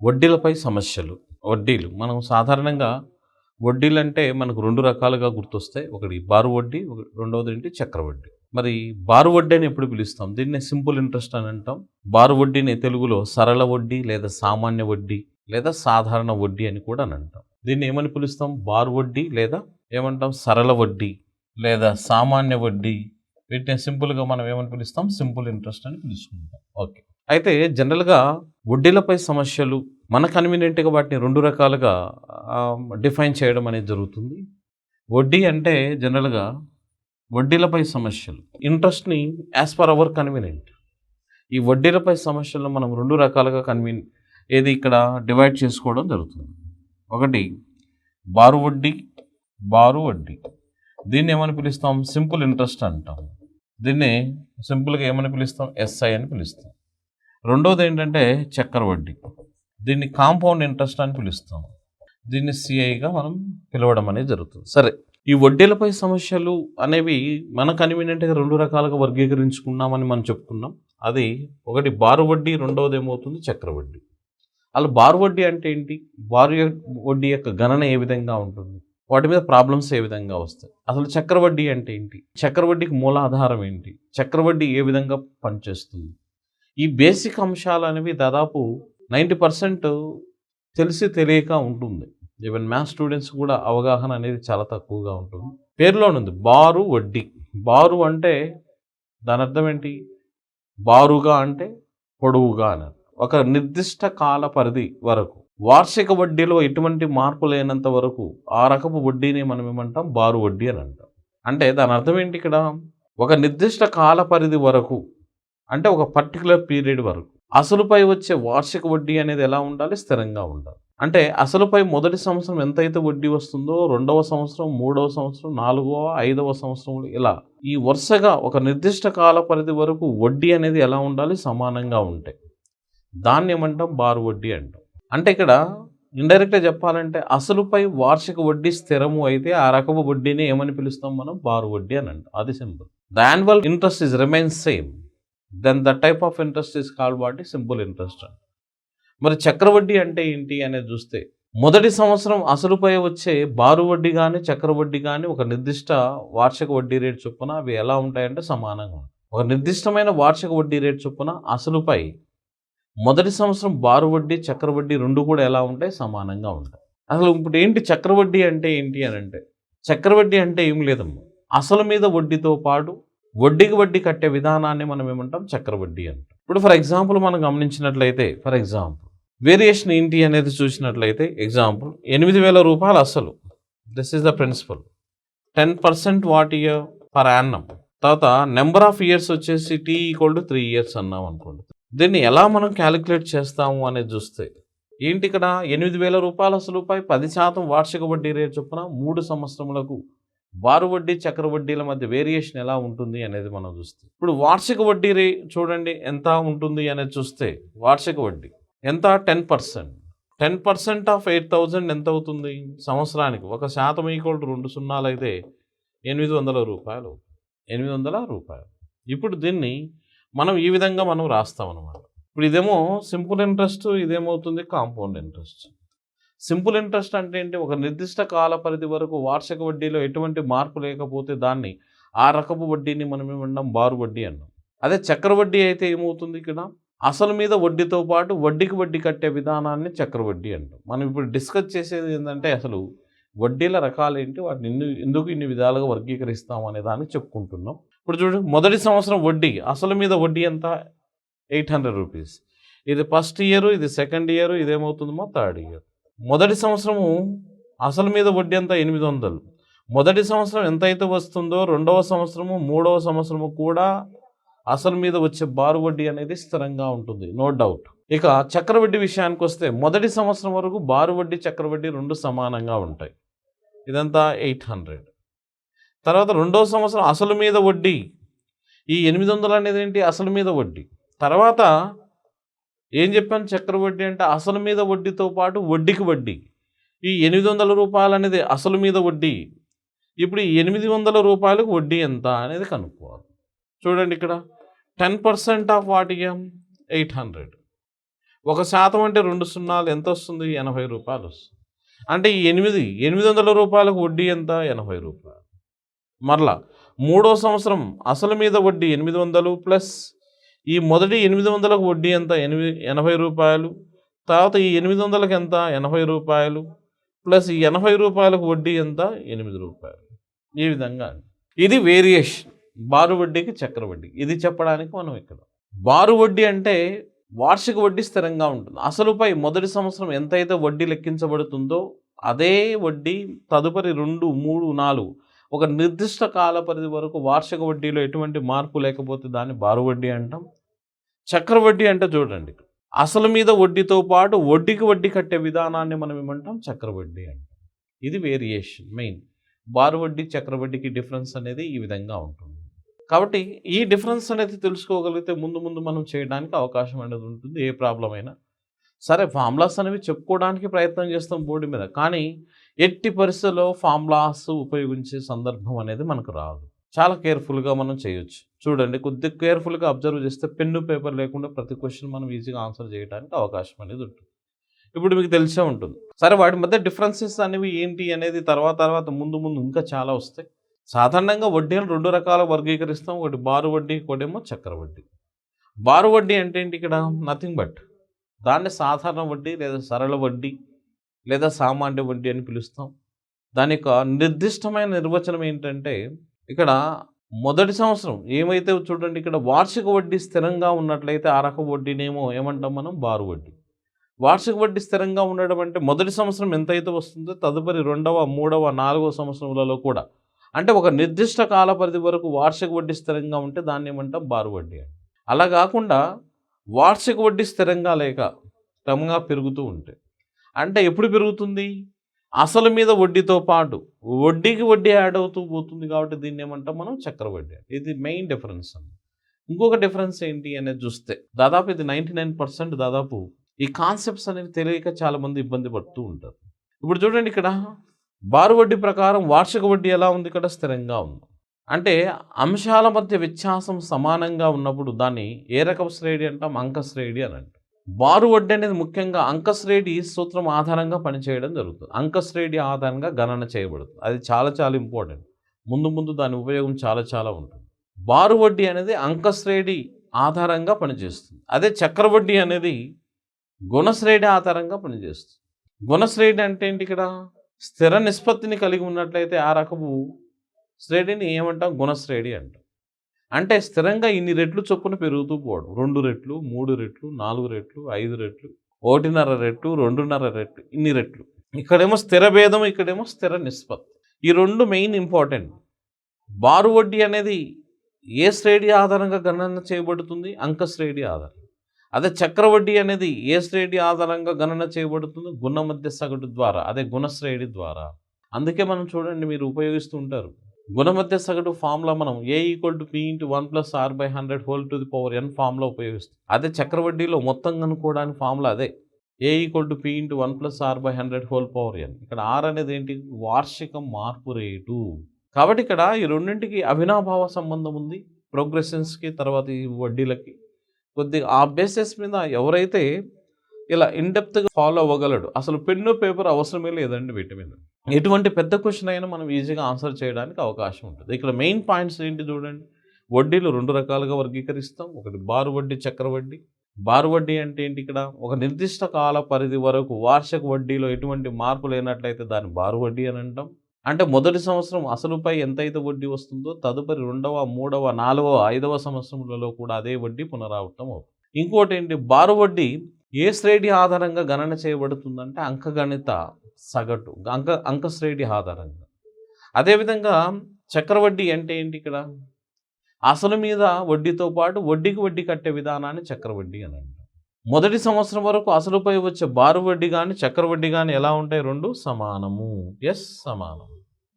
వడ్డీలపై సమస్యలు. వడ్డీలు మనం సాధారణంగా వడ్డీలంటే మనకు 2 రకాలుగా గుర్తొస్తాయి. ఒకటి బారు వడ్డీ, రెండవదేంటి చక్రవడ్డీ. మరి బారు వడ్డీ అని ఎప్పుడు పిలుస్తాం? దీన్నే సింపుల్ ఇంట్రెస్ట్ అని అంటాం. బారు వడ్డీని తెలుగులో సరళ వడ్డీ లేదా సామాన్య వడ్డీ లేదా సాధారణ వడ్డీ అని కూడా అంటాం. దీన్ని ఏమని పిలుస్తాం? బారు వడ్డీ లేదా ఏమంటాం? సరళ వడ్డీ లేదా సామాన్య వడ్డీ. వీటిని సింపుల్గా మనం ఏమని పిలుస్తాం? సింపుల్ ఇంట్రెస్ట్ అని పిలుచుకుంటాం. ఓకే. అయితే జనరల్గా వడ్డీలపై సమస్యలు మన కన్వీనియంట్గా వాటిని 2 రకాలుగా డిఫైన్ చేయడం అనేది జరుగుతుంది. వడ్డీ అంటే జనరల్గా వడ్డీలపై సమస్యలు, ఇంట్రెస్ట్ని యాజ్ పర్ అవర్ కన్వీనియంట్. ఈ వడ్డీలపై సమస్యలను మనం 2 రకాలుగా ఏది ఇక్కడ డివైడ్ చేసుకోవడం జరుగుతుంది. ఒకటి బారు వడ్డీ, బారు వడ్డీ. దీన్ని ఏమని పిలుస్తాం? సింపుల్ ఇంట్రెస్ట్ అంటాం. దీన్ని సింపుల్గా ఏమని పిలుస్తాం? ఎస్ఐ అని పిలుస్తాం. రెండోది ఏంటంటే చక్రవడ్డీ. దీన్ని కాంపౌండ్ ఇంట్రెస్ట్ అని పిలుస్తాం. దీన్ని సిఐగా మనం పిలవడం అనేది జరుగుతుంది. సరే, ఈ వడ్డీలపై సమస్యలు అనేవి మన కన్వీనియంట్గా 2 రకాలుగా వర్గీకరించుకున్నామని మనం చెప్పుకున్నాం. అది ఒకటి బారు వడ్డీ, రెండవది ఏమవుతుంది? చక్రవడ్డీ. అలా బారు వడ్డీ అంటే ఏంటి? బారు వడ్డీ యొక్క గణన ఏ విధంగా ఉంటుంది? వాటి మీద ప్రాబ్లమ్స్ ఏ విధంగా వస్తాయి? అసలు చక్రవడ్డీ అంటే ఏంటి? చక్రవడ్డీకి మూలాధారం ఏంటి? చక్రవడ్డీ ఏ విధంగా పనిచేస్తుంది? ఈ బేసిక్ అంశాలు అనేవి దాదాపు 90% తెలిసి తెలియక ఉంటుంది. ఈవెన్ మ్యాథ్స్ స్టూడెంట్స్ కూడా అవగాహన అనేది చాలా తక్కువగా ఉంటుంది. పేరులోనుంది బారు వడ్డీ. బారు అంటే దాని అర్థం ఏంటి? బారుగా అంటే పొడవుగా అని. ఒక నిర్దిష్ట కాల పరిధి వరకు వార్షిక వడ్డీలో ఎటువంటి మార్పు లేనంత వరకు ఆ రకపు వడ్డీని మనం ఏమంటాం? బారు వడ్డీ అని అంటాం. అంటే దాని అర్థం ఏంటి? ఇక్కడ ఒక నిర్దిష్ట కాల పరిధి వరకు అంటే ఒక పర్టికులర్ పీరియడ్ వరకు అసలుపై వచ్చే వార్షిక వడ్డీ అనేది ఎలా ఉండాలి? స్థిరంగా ఉండాలి. అంటే అసలుపై మొదటి సంవత్సరం ఎంతైతే వడ్డీ వస్తుందో రెండవ సంవత్సరం, మూడవ సంవత్సరం, 4వ, 5వ సంవత్సరం ఇలా ఈ వరుసగా ఒక నిర్దిష్ట కాల పరిధి వరకు వడ్డీ అనేది ఎలా ఉండాలి? సమానంగా ఉంటాయి. దాన్ని ఏమంటాం? బారు వడ్డీ అంటాం. అంటే ఇక్కడ ఇండైరెక్ట్గా చెప్పాలంటే అసలుపై వార్షిక వడ్డీ స్థిరము అయితే ఆ రకపు వడ్డీని ఏమని పిలుస్తాం మనం? బారు వడ్డీ అని అంటాం. అది simple. The annual interest is remains same, then the type of interest is called what? Simple interest. మరి చక్రవడ్డీ అంటే ఏంటి అనేది చూస్తే మొదటి సంవత్సరం అసలుపై వచ్చే బారు వడ్డీ కానీ చక్రవడ్డీ కానీ ఒక నిర్దిష్ట వార్షిక వడ్డీ రేటు చొప్పున అవి ఎలా ఉంటాయంటే సమానంగా ఉంటాయి. ఒక నిర్దిష్టమైన వార్షిక వడ్డీ రేటు చొప్పున అసలుపై మొదటి సంవత్సరం బారు వడ్డీ చక్రవడ్డీ 2 కూడా ఎలా ఉంటాయి? సమానంగా ఉంటాయి. అసలు ఇప్పుడు ఏంటి చక్రవడ్డీ అంటే ఏంటి అని అంటే, చక్రవడ్డీ అంటే ఏం లేదమ్మా, అసలు మీద వడ్డీతో పాటు వడ్డీకి వడ్డీ కట్టే విధానాన్ని మనం ఏమంటాం? చక్రవడ్డీ అంటాం. ఇప్పుడు ఫర్ ఎగ్జాంపుల్ మనం గమనించినట్లయితే వేరియేషన్ ఏంటి అనేది చూసినట్లయితే ఎగ్జాంపుల్ 8,000 రూపాయలు అసలు. This is the principal. 10% what year per annum. తర్వాత నెంబర్ ఆఫ్ ఇయర్స్ వచ్చేసి T = 3 years అన్నాం అనుకోండి. దీన్ని ఎలా మనం క్యాలిక్యులేట్ చేస్తాము అనేది చూస్తే ఏంటి? ఇక్కడ 8,000 రూపాయల అసలుపై 10% వార్షిక వడ్డీ రేటు చొప్పున 3 సంవత్సరములకు బారు వడ్డీ చక్రవడ్డీల మధ్య వేరియేషన్ ఎలా ఉంటుంది అనేది మనం చూస్తే ఇప్పుడు వార్షిక వడ్డీ చూడండి ఎంత ఉంటుంది అనేది చూస్తే వార్షిక వడ్డీ ఎంత? 10%. 10% ఆఫ్ 8,000 ఎంత అవుతుంది సంవత్సరానికి? 1% = 2 సున్నాలు అయితే 800 రూపాయలు. 800 రూపాయలు. ఇప్పుడు దీన్ని మనం ఈ విధంగా మనం రాస్తాం అన్నమాట. ఇప్పుడు ఇదేమో సింపుల్ ఇంట్రెస్ట్, ఇదేమవుతుంది? Compound interest. సింపుల్ ఇంట్రెస్ట్ అంటే ఏంటి? ఒక నిర్దిష్ట కాల పరిధి వరకు వార్షిక వడ్డీలో ఎటువంటి మార్పు లేకపోతే దాన్ని ఆ రకపు వడ్డీని మనం ఏమన్నాం? బారు వడ్డీ అన్నాం. అదే చక్రవడ్డీ అయితే ఏమవుతుంది? ఇక్కడ అసలు మీద వడ్డీతో పాటు వడ్డీకి వడ్డీ కట్టే విధానాన్ని చక్రవడ్డీ అంటాం. మనం ఇప్పుడు డిస్కస్ చేసేది ఏంటంటే అసలు వడ్డీల రకాలు ఏంటి, వాటిని ఎందుకు ఇన్ని విధాలుగా వర్గీకరిస్తాం అనే దాన్ని చెప్పుకుంటున్నాం. ఇప్పుడు చూడు, మొదటి సంవత్సరం వడ్డీ అసలు మీద వడ్డీ ఎంత? 800 రూపీస్. ఇది ఫస్ట్ ఇయర్, ఇది సెకండ్ ఇయర్, ఇదేమవుతుందో థర్డ్ ఇయర్. మొదటి సంవత్సరము అసలు మీద వడ్డీ ఎంత? 800. మొదటి సంవత్సరం ఎంతైతే వస్తుందో రెండవ సంవత్సరము, మూడవ సంవత్సరము కూడా అసలు మీద వచ్చే బారు వడ్డీ అనేది స్థిరంగా ఉంటుంది, నో డౌట్. ఇక చక్రవడ్డీ విషయానికి వస్తే మొదటి సంవత్సరం వరకు బారు వడ్డీ చక్రవడ్డీ 2 సమానంగా ఉంటాయి. ఇదంతా 800. తర్వాత రెండవ సంవత్సరం అసలు మీద వడ్డీ ఈ 800 అనేది ఏంటి? అసలు మీద వడ్డీ. తర్వాత ఏం చెప్పాను? చక్రవడ్డీ అంటే అసలు మీద వడ్డీతో పాటు వడ్డీకి వడ్డీ. ఈ 800 రూపాయలు అనేది అసలు మీద వడ్డీ. ఇప్పుడు ఈ 800 రూపాయలకు వడ్డీ ఎంత అనేది కనుక్కోవాలి. చూడండి, ఇక్కడ 10% ఆఫ్ వాట్ ఇయం? 800. 1% అంటే 2 సున్నాలు ఎంత వస్తుంది? 80 రూపాయలు వస్తుంది. అంటే ఈ 800 రూపాయలకు వడ్డీ ఎంత? 80 రూపాయలు. మరలా మూడో సంవత్సరం అసలు మీద వడ్డీ 800 ప్లస్ ఈ మొదటి 800లకు వడ్డీ ఎంత? 80 రూపాయలు. తర్వాత ఈ 800లకు ఎంత? 80 రూపాయలు ప్లస్ ఈ 80 రూపాయలకు వడ్డీ ఎంత? 8 రూపాయలు. ఈ విధంగా ఇది వేరియేషన్ బారు వడ్డీకి చక్ర వడ్డీ. ఇది చెప్పడానికి మనం ఇక్కడ బారు వడ్డీ అంటే వార్షిక వడ్డీ స్థిరంగా ఉంటుంది. అసలుపై మొదటి సంవత్సరం ఎంతైతే వడ్డీ లెక్కించబడుతుందో అదే వడ్డీ తదుపరి 2, 3, 4 ఒక నిర్దిష్ట కాల పరిధి వరకు వార్షిక వడ్డీలో ఎటువంటి మార్పు లేకపోతే దాన్ని బారు వడ్డీ అంటాం. చక్ర వడ్డీ అంటే చూడండి, అసలు మీద వడ్డీతో పాటు వడ్డీకి వడ్డీ కట్టే విధానాన్ని మనం ఏమంటాం? చక్ర వడ్డీ అంటాం. ఇది వేరియేషన్ మెయిన్. బారు వడ్డీ చక్ర వడ్డీకి డిఫరెన్స్ అనేది ఈ విధంగా ఉంటుంది. కాబట్టి ఈ డిఫరెన్స్ అనేది తెలుసుకోగలిగితే ముందు మనం చేయడానికి అవకాశం అనేది ఉంటుంది. ఏ ప్రాబ్లం అయినా సరే ఫార్ములాస్ అనేవి చెప్పుకోవడానికి ప్రయత్నం చేస్తాం బోర్డు మీద, కానీ ఎట్టి పరిస్థితుల్లో ఫార్ములాస్ ఉపయోగించే సందర్భం అనేది మనకు రాదు. చాలా కేర్ఫుల్గా మనం చేయొచ్చు. చూడండి, కొద్దిగా కేర్ఫుల్గా అబ్జర్వ్ చేస్తే పెన్ను పేపర్ లేకుండా ప్రతి క్వశ్చన్ మనం ఈజీగా ఆన్సర్ చేయడానికి అవకాశం అనేది ఉంటుంది. ఇప్పుడు మీకు తెలిసే ఉంటుంది. సరే వాటి మధ్య డిఫరెన్సెస్ అనేవి ఏంటి అనేది తర్వాత ముందు ఇంకా చాలా వస్తాయి. సాధారణంగా వడ్డీలను 2 రకాల వర్గీకరిస్తాం. ఒకటి బారు వడ్డీ, ఒకటేమో చక్ర వడ్డీ. బారు వడ్డీ అంటే ఏంటి? ఇక్కడ నథింగ్ బట్ దాన్ని సాధారణ వడ్డీ లేదా సరళ వడ్డీ లేదా సామాన్య వడ్డీ అని పిలుస్తాం. దాని యొక్క నిర్దిష్టమైన నిర్వచనం ఏంటంటే ఇక్కడ మొదటి సంవత్సరం ఏమైతే చూడండి, ఇక్కడ వార్షిక వడ్డీ స్థిరంగా ఉన్నట్లయితే ఆ రకం వడ్డీనేమో ఏమంటాం మనం? బారు వడ్డీ. వార్షిక వడ్డీ స్థిరంగా ఉండడం అంటే మొదటి సంవత్సరం ఎంతైతే వస్తుందో తదుపరి 2వ, 3వ, 4వ సంవత్సరములలో కూడా, అంటే ఒక నిర్దిష్ట కాల పరిధి వరకు వార్షిక వడ్డీ స్థిరంగా ఉంటే దాన్ని ఏమంటాం? బారు వడ్డీ. అలా కాకుండా వార్షిక వడ్డీ స్థిరంగా లేక క్రమంగా పెరుగుతూ ఉంటే, అంటే ఎప్పుడు పెరుగుతుంది? అసలు మీద వడ్డీతో పాటు వడ్డీకి వడ్డీ యాడ్ అవుతూ పోతుంది. కాబట్టి దీన్ని ఏమంటాం మనం? చక్ర వడ్డీ. ఇది మెయిన్ డిఫరెన్స్ అండి. ఇంకొక డిఫరెన్స్ ఏంటి అనేది చూస్తే దాదాపు ఇది 99% దాదాపు ఈ కాన్సెప్ట్స్ అనేవి తెలియక చాలామంది ఇబ్బంది పడుతూ ఉంటారు. ఇప్పుడు చూడండి, ఇక్కడ బారు వడ్డీ ప్రకారం వార్షిక వడ్డీ ఎలా ఉంది? ఇక్కడ స్థిరంగా ఉంది. అంటే అంశాల మధ్య వ్యత్యాసం సమానంగా ఉన్నప్పుడు దాన్ని ఏ రకం శ్రేణి అంటాం? అంక శ్రేణి అని అంటాం. బారు వడ్డీ అనేది ముఖ్యంగా అంక శ్రేణి సూత్రం ఆధారంగా పనిచేయడం జరుగుతుంది. అంక శ్రేణి ఆధారంగా గణన చేయబడుతుంది. అది చాలా ఇంపార్టెంట్. ముందు దాని ఉపయోగం చాలా ఉంటుంది. బారు వడ్డీ అనేది అంక శ్రేణి ఆధారంగా పనిచేస్తుంది. అదే చక్ర వడ్డీ అనేది గుణశ్రేణి ఆధారంగా పనిచేస్తుంది. గుణశ్రేణి అంటే ఏంటి? ఇక్కడ స్థిర నిష్పత్తిని కలిగి ఉన్నట్లయితే ఆ రకము శ్రేణిని ఏమంటాం? గుణశ్రేణి అంటాం. అంటే స్థిరంగా ఇన్ని రెట్లు చొప్పున పెరుగుతూ పోవడం. 2 రెట్లు, 3 రెట్లు, 4 రెట్లు, 5 రెట్లు, 1.5 రెట్లు, 2.5 రెట్లు, ఇన్ని రెట్లు. ఇక్కడేమో స్థిర భేదం, ఇక్కడేమో స్థిర నిష్పత్తి. ఈ 2 మెయిన్ ఇంపార్టెంట్. బారు వడ్డీ అనేది ఏ శ్రేణి ఆధారంగా గణన చేయబడుతుంది? అంక శ్రేణి ఆధారంగా. అదే చక్ర వడ్డీ అనేది ఏ శ్రేణి ఆధారంగా గణన చేయబడుతుంది? గుణ మధ్య సగటు ద్వారా, అదే గుణశ్రేణి ద్వారా. అందుకే మనం చూడండి, మీరు ఉపయోగిస్తూ ఉంటారు గుణ మధ్య సగటు ఫార్ములా మనం A = P × 1 + R/100 ఫార్ములా ఉపయోగిస్తాం. అదే చక్ర వడ్డీలో మొత్తం కనుక్కోవడానికి ఫార్ములా అదే A = P × 1 + R/100 ఇక్కడ R అనేది ఏంటి? వార్షిక మార్పు రేటు. కాబట్టి ఇక్కడ ఈ రెండింటికి అవినాభావ సంబంధం ఉంది. ప్రోగ్రెషన్స్కి తర్వాత ఈ వడ్డీలకి కొద్దిగా ఆ బేసిస్ మీద ఎవరైతే ఇలా ఇన్డెప్త్గా ఫాలో అవ్వగలడు, అసలు పెన్ను పేపర్ అవసరమే లేదండి వీటి మీద. ఎటువంటి పెద్ద క్వశ్చన్ అయినా మనం ఈజీగా ఆన్సర్ చేయడానికి అవకాశం ఉంటుంది. ఇక్కడ మెయిన్ పాయింట్స్ ఏంటి చూడండి. వడ్డీలు 2 రకాలుగా వర్గీకరిస్తాం. ఒకటి బారు వడ్డీ, చక్ర వడ్డీ. బారు వడ్డీ అంటే ఏంటి? ఇక్కడ ఒక నిర్దిష్ట కాల పరిధి వరకు వార్షిక వడ్డీలో ఎటువంటి మార్పు లేనట్లయితే దాన్ని బారు వడ్డీ అని అంటాం. అంటే మొదటి సంవత్సరం అసలుపై ఎంతైతే వడ్డీ వస్తుందో తదుపరి 2వ, 3వ, 4వ, 5వ సంవత్సరములలో కూడా అదే వడ్డీ పునరావృతం అవుతుంది. ఇంకోటి ఏంటి? బారు వడ్డీ ఏ శ్రేణి ఆధారంగా గణన చేయబడుతుందంటే అంకగణిత సగటు, అంక శ్రేణి ఆధారంగా. అదేవిధంగా చక్ర వడ్డీ అంటే ఏంటి? ఇక్కడ అసలు మీద వడ్డీతో పాటు వడ్డీకి వడ్డీ కట్టే విధానాన్ని చక్ర వడ్డీ అని అంటాం. మొదటి సంవత్సరం వరకు అసలుపై వచ్చే బారు వడ్డీ కానీ చక్ర వడ్డీ కానీ ఎలా ఉంటాయి? 2 సమానము. సమానం.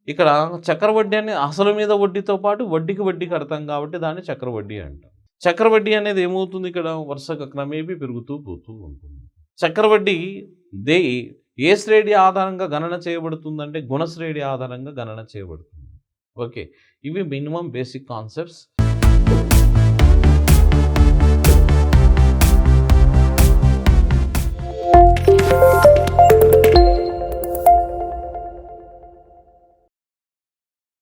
ఇక్కడ చక్ర వడ్డీ అని అసలు మీద వడ్డీతో పాటు వడ్డీకి వడ్డీ కడతాం కాబట్టి దాన్ని చక్ర వడ్డీ అంటాం. చక్ర వడ్డీ అనేది ఏమవుతుంది? ఇక్కడ వరుసగా క్రమేపీ పెరుగుతూ పోతూ ఉంటుంది. చక్ర వడ్డీ ఏ శ్రేణి ఆధారంగా గణన చేయబడుతుందంటే గుణశ్రేణి ఆధారంగా గణన చేయబడుతుంది. ఓకే, ఇవి మినిమం బేసిక్ కాన్సెప్ట్స్.